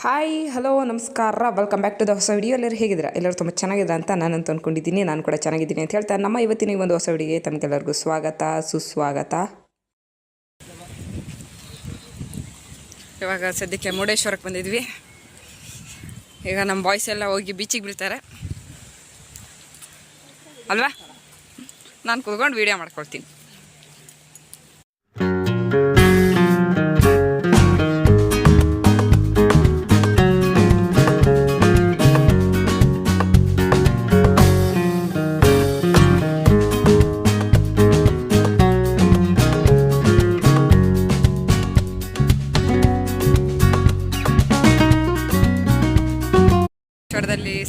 Hi hello ನಮಸ್ಕಾರ welcome back to the ಹೊಸ video. ಎಲ್ಲರೂ ಹೇಗಿದ್ದೀರಾ? ಎಲ್ಲರೂ ತುಂಬ ಚೆನ್ನಾಗಿದೆ ಅಂತ ನಾನಂತ ಅಂದ್ಕೊಂಡಿದ್ದೀನಿ. ನಾನು ಕೂಡ ಚೆನ್ನಾಗಿದ್ದೀನಿ ಅಂತ ಹೇಳ್ತಾ ನಮ್ಮ ಇವತ್ತಿನ ಈ ಒಂದು ಹೊಸ ವಿಡಿಯೋಗೆ ತಮಗೆಲ್ಲರಿಗೂ ಸ್ವಾಗತ ಸುಸ್ವಾಗತ. ಇವಾಗ ಸದ್ಯಕ್ಕೆ ಮುರುಡೇಶ್ವರಕ್ಕೆ ಬಂದಿದ್ವಿ. ಈಗ ನಮ್ಮ ಬಾಯ್ಸ್ ಎಲ್ಲ ಹೋಗಿ ಬೀಚಿಗೆ ಬೀಳ್ತಾರೆ ಅಲ್ವಾ? ನಾನು ಕೂತ್ಕೊಂಡು ವೀಡಿಯೋ ಮಾಡ್ಕೊಳ್ತೀನಿ.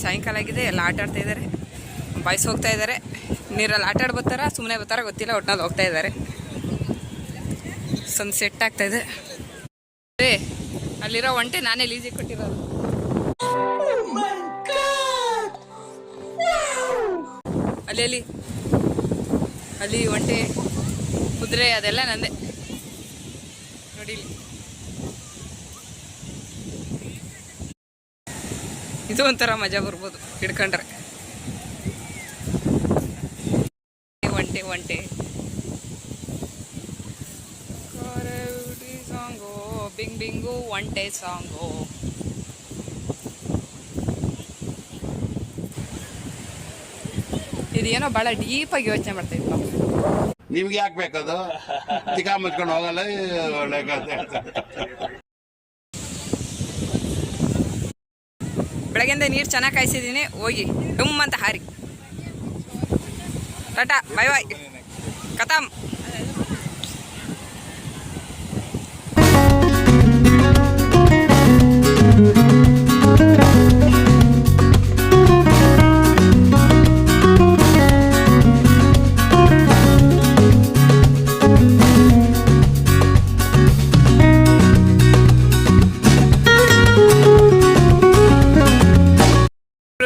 ಸಾಯಂಕಾಲ ಆಗಿದೆ, ಎಲ್ಲ ಆಟ ಆಡ್ತಾ ಇದ್ದಾರೆ. ಬಾಯ್ಸ್ ಹೋಗ್ತಾ ಇದ್ದಾರೆ, ನೀರಲ್ಲಿ ಆಟ ಆಡಿ ಬರ್ತಾರ ಸುಮ್ಮನೆ ಬರ್ತಾರ ಗೊತ್ತಿಲ್ಲ, ಒಟ್ನಲ್ಲಿ ಹೋಗ್ತಾ ಇದ್ದಾರೆ. ಸನ್ಸೆಟ್ ಆಗ್ತಾ ಇದೆ. ಅಲ್ಲಿರೋ ಒಂಟೆ ನಾನೇ ಲೀಸಿಗೆ ಕೊಟ್ಟಿರೋದು. ಅಲ್ಲಿ ಅಲ್ಲಿ ಒಂಟೆ ಕುದುರೆ ಅದೆಲ್ಲ ನಂದೆ ನೋಡಿ. ಇದು ಒಂಥರ ಮಜಾ ಬರ್ಬೋದು ಹಿಡ್ಕೊಂಡ್ರೆ. ಒಂಟೆ ಒಂಟೆ ಸಾಂಗು ಬಿಂಗ್ ಬಿಂಗು ಒಂಟೆ ಸಾಂಗು. ಇದೇನೋ ಭಾಳ ಡೀಪಾಗಿ ಯೋಚನೆ ಮಾಡ್ತಾ ಇತ್ತು. ನಿಮ್ಗೆ ಯಾಕೆ ಬೇಕದು? ತಿಕಾ ಮುಚ್ಕೊಂಡು ಹೋಗಲ್ಲ. ಬೆಳಗ್ಗೆಯಿಂದ ನೀರು ಚೆನ್ನಾಗಿ ಕಾಯಿಸಿದ್ದೀನಿ, ಹೋಗಿ ಡುಮ್ ಅಂತ ಹಾರಿ. ಟಾಟಾ ಬಾಯ್ ಬಾಯ್ ಕತಾಮ್.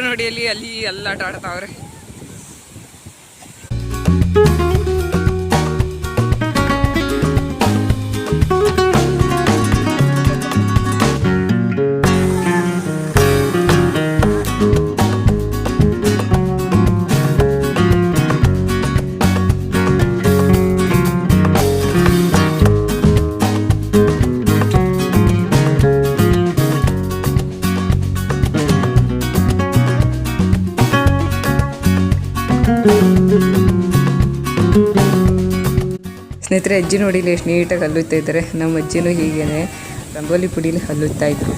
ನೋಡಿ ಅಲ್ಲಿ ಎಲ್ಲ ಆಟ ಆಡ್ತಾವ್ರೆ. ಸ್ನೇಹಿತರೆ, ಅಜ್ಜಿ ನೋಡಿಲಿ ಎಷ್ಟು ನೀಟಾಗಿ ಹಲ್ಲುತ್ತಾ ಇದ್ದಾರೆ. ನಮ್ಮ ಅಜ್ಜಿನೂ ಹೀಗೇನೆ ರಂಗೋಲಿ ಪುಡಿಲಿ ಹಲ್ಲುತ್ತಾ ಇದ್ರು.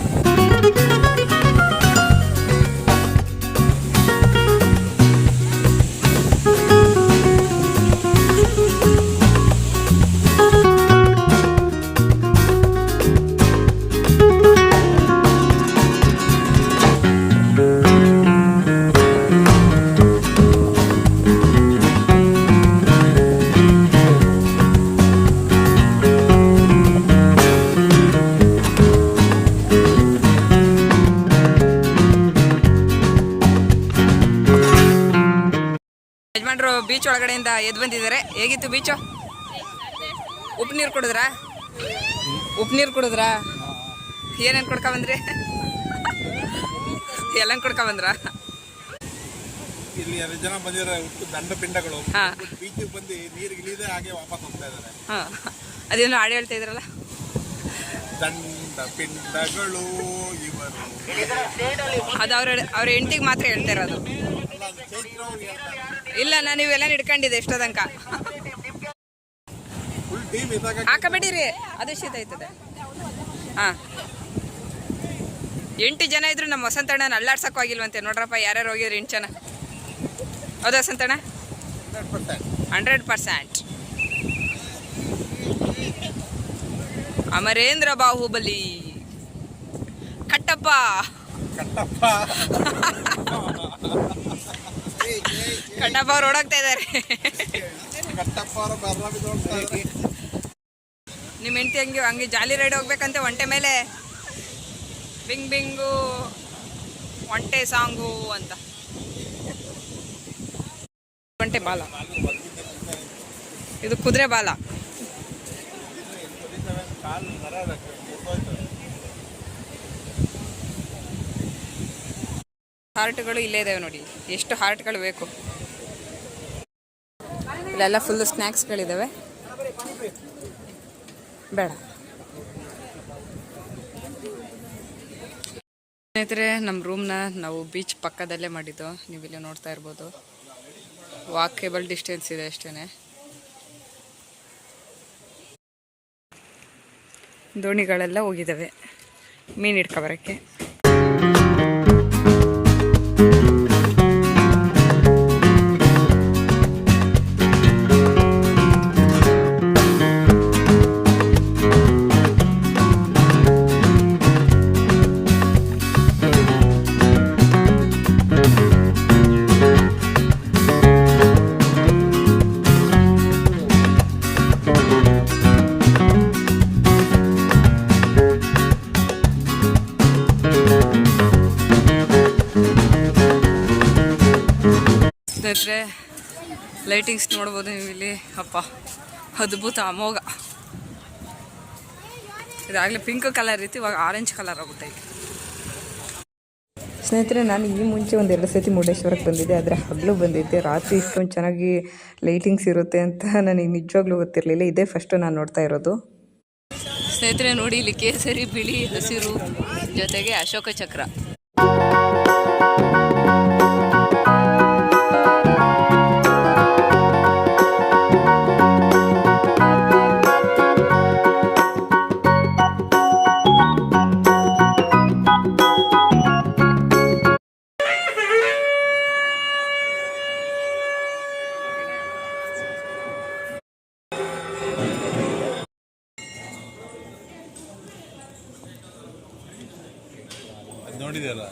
ಯಜಮಾನ್ರು ಬೀಚ್ ಒಳಗಡೆಯಿಂದ ಎದ್ದು ಬಂದಿದ್ದಾರೆ. ಹೇಗಿತ್ತು ಬೀಚು? ಉಪ್ಪು ನೀರು ಕುಡಿದ್ರಾ? ಏನೇನು ಕುಡ್ಕೊಂಬಂದ್ರಿ? ಎಲ್ಲ ಕುಡ್ಕೊಂಬಂದ್ರ? ಇಲ್ಲಿ 2 ಜನ ಬಂದಿರೋ ದಂಡ ಪಿಂಡಗಳು ಬೀಚಿಗೆ ಬಂದು ನೀರಿಗೆ ಇಳಿದೇ ಹಾಗೆ ವಾಪಸ್ ಹೋಗ್ತಾ ಇದ್ದಾರೆ. ಅದೇನೋ ಹಾಡು ಹೇಳ್ತಾ ಇದ್ರಲ್ಲ, ದಂಡ ಪಿಂಡಗಳು ಇವರು. ಅದು ಅವ್ರ ಹೆಂಡತಿಗೆ ಮಾತ್ರ ಹೇಳ್ತಾ ಇರೋದು. ಇಲ್ಲ, ನಾನು ಇವೆಲ್ಲ ಹಿಡ್ಕೊಂಡಿದ್ದೆ ಎಷ್ಟೋ ತನಕ. ಹಾಕಬೇಡಿರಿ, ಅದು ಶೀತ ಆಯ್ತದೆ. 8 ಜನ ಇದ್ರು ನಮ್ಮ ವಸಂತಣ್ಣನ ಅಲ್ಲಾಡ್ಸಕ್ಕೂ ಆಗಿಲ್ವಂತೆ. ನೋಡ್ರಪ್ಪ ಯಾರ್ಯಾರು ಹೋಗಿದ್ರು 8 ಜನ. ಹೌದಾ ವಸಂತಣ್ಣ? 100%. ಅಮರೇಂದ್ರ ಬಾಹುಬಲಿ ಕಟ್ಟಪ್ಪ ಅವ್ರು ಓಡೋಗ್ತಾ ಇದ್ದಾರೆ. ನಿಮ್ಮ ಹೆಂಡತಿ ಹಂಗೆ ಜಾಲಿ ರೈಡ್ ಹೋಗ್ಬೇಕಂತೆ ಒಂಟೆ ಮೇಲೆ. ಬಿಂಗ್ ಬಿಂಗು ಒಂಟೆ ಸಾಂಗು ಅಂತ. ಒಂಟೆ ಬಾಲ, ಇದು ಕುದುರೆ ಬಾಲ. ಹಾರ್ಟ್ಗಳು ಇಲ್ಲೇ ಇದಾವೆ ನೋಡಿ, ಎಷ್ಟು ಹಾರ್ಟ್ಗಳು ಬೇಕು. ಇಲ್ಲೆಲ್ಲ ಫುಲ್ಲು ಸ್ನ್ಯಾಕ್ಸ್ಗಳಿದ್ದಾವೆ. ಬೇಡ ಸ್ನೇಹಿತರೆ, ನಮ್ಮ ರೂಮ್ನ ನಾವು ಬೀಚ್ ಪಕ್ಕದಲ್ಲೇ ಮಾಡಿದ್ದು. ನೀವಿಲ್ಲಿ ನೋಡ್ತಾ ಇರ್ಬೋದು, ವಾಕೇಬಲ್ ಡಿಸ್ಟೆನ್ಸ್ ಇದೆ ಅಷ್ಟೇ. ದೋಣಿಗಳೆಲ್ಲ ಹೋಗಿದ್ದಾವೆ ಮೀನು ಹಿಡ್ಕೊಬರೋಕ್ಕೆ. ಸ್ನೇಹಿತರೆ, ಲೈಟಿಂಗ್ಸ್ ನೋಡ್ಬೋದು ನೀವು ಇಲ್ಲಿ. ಅಪ್ಪ, ಅದ್ಭುತ, ಅಮೋಘ. ಇದಾಗಲೇ ಪಿಂಕ್ ಕಲರ್ ಇತ್ತು, ಇವಾಗ ಆರೆಂಜ್ ಕಲರ್ ಆಗ್ಬಿಟ್ಟೈತೆ. ಸ್ನೇಹಿತರೆ, ನಾನು ಈ ಮುಂಚೆ ಒಂದೆರಡು ಸತಿ ಮುರುಡೇಶ್ವರಕ್ಕೆ ಬಂದಿದ್ದೆ, ಆದರೆ ಹಗಲು ಬಂದಿದ್ದೆ. ರಾತ್ರಿ ಇಷ್ಟೊಂದು ಚೆನ್ನಾಗಿ ಲೈಟಿಂಗ್ಸ್ ಇರುತ್ತೆ ಅಂತ ನನಗೆ ನಿಜವಾಗ್ಲೂ ಗೊತ್ತಿರಲಿಲ್ಲ. ಇದೇ ಫಸ್ಟು ನಾನು ನೋಡ್ತಾ ಇರೋದು. ಸ್ನೇಹಿತರೆ ನೋಡಿ, ಇಲ್ಲಿ ಕೇಸರಿ, ಬಿಳಿ, ಹಸಿರು ಜೊತೆಗೆ ಅಶೋಕ ಚಕ್ರ. ನೋಡಿದೆಯಲ್ಲ,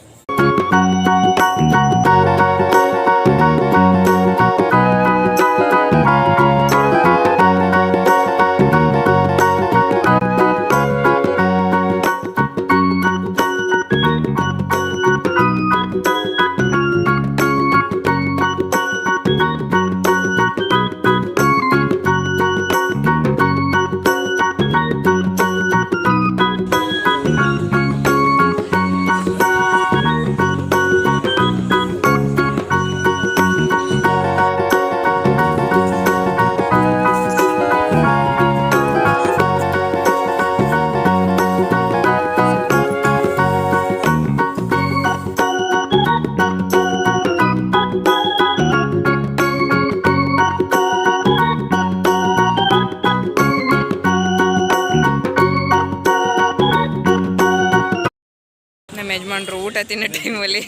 ನಮ್ಮ ಯಜಮಾನ್ರು ಊಟ ತಿನ್ನೋ ಟೈಮಲ್ಲಿ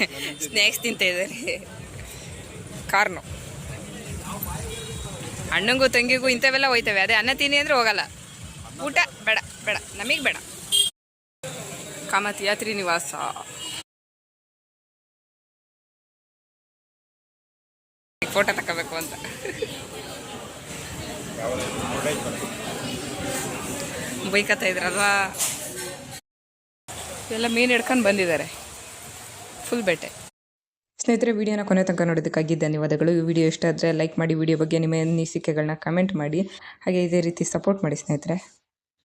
ಸ್ನ್ಯಾಕ್ಸ್ ತಿಂತಾ ಇದ್ದಾರೆ. ಕಾರ್ನು ಅಣ್ಣಂಗೂ ತಂಗಿಗೂ ಇಂಥವೆಲ್ಲ ಹೋಯ್ತವೆ. ಅದೇ ಅನ್ನ ತಿನ್ನಿ ಅಂದರೆ ಹೋಗಲ್ಲ. ಊಟ ಬೇಡ ಬೇಡ, ನಮಗೆ ಬೇಡ. ಕಾಮತ್ ಯಾತ್ರಿ ನಿವಾಸ. ಫೋಟೋ ತಗೋಬೇಕು ಅಂತ ಬೈಕತ್ತಾ ಇದ್ರಲ್ವಾ. ಎಲ್ಲ ಮೀನು ಹಿಡ್ಕೊಂಡು ಬಂದಿದ್ದಾರೆ. ಫುಲ್ ಬೇಟೆ. ಸ್ನೇಹಿತರೆ, ವಿಡಿಯೋನ ಕೊನೆ ತನಕ ನೋಡೋದಕ್ಕಾಗಿ ಧನ್ಯವಾದಗಳು. ಈ ವಿಡಿಯೋ ಇಷ್ಟ ಆದರೆ ಲೈಕ್ ಮಾಡಿ, ವಿಡಿಯೋ ಬಗ್ಗೆ ನಿಮ್ಮ ಅನಿಸಿಕೆಗಳನ್ನ ಕಮೆಂಟ್ ಮಾಡಿ, ಹಾಗೆ ಇದೇ ರೀತಿ ಸಪೋರ್ಟ್ ಮಾಡಿ ಸ್ನೇಹಿತರೆ.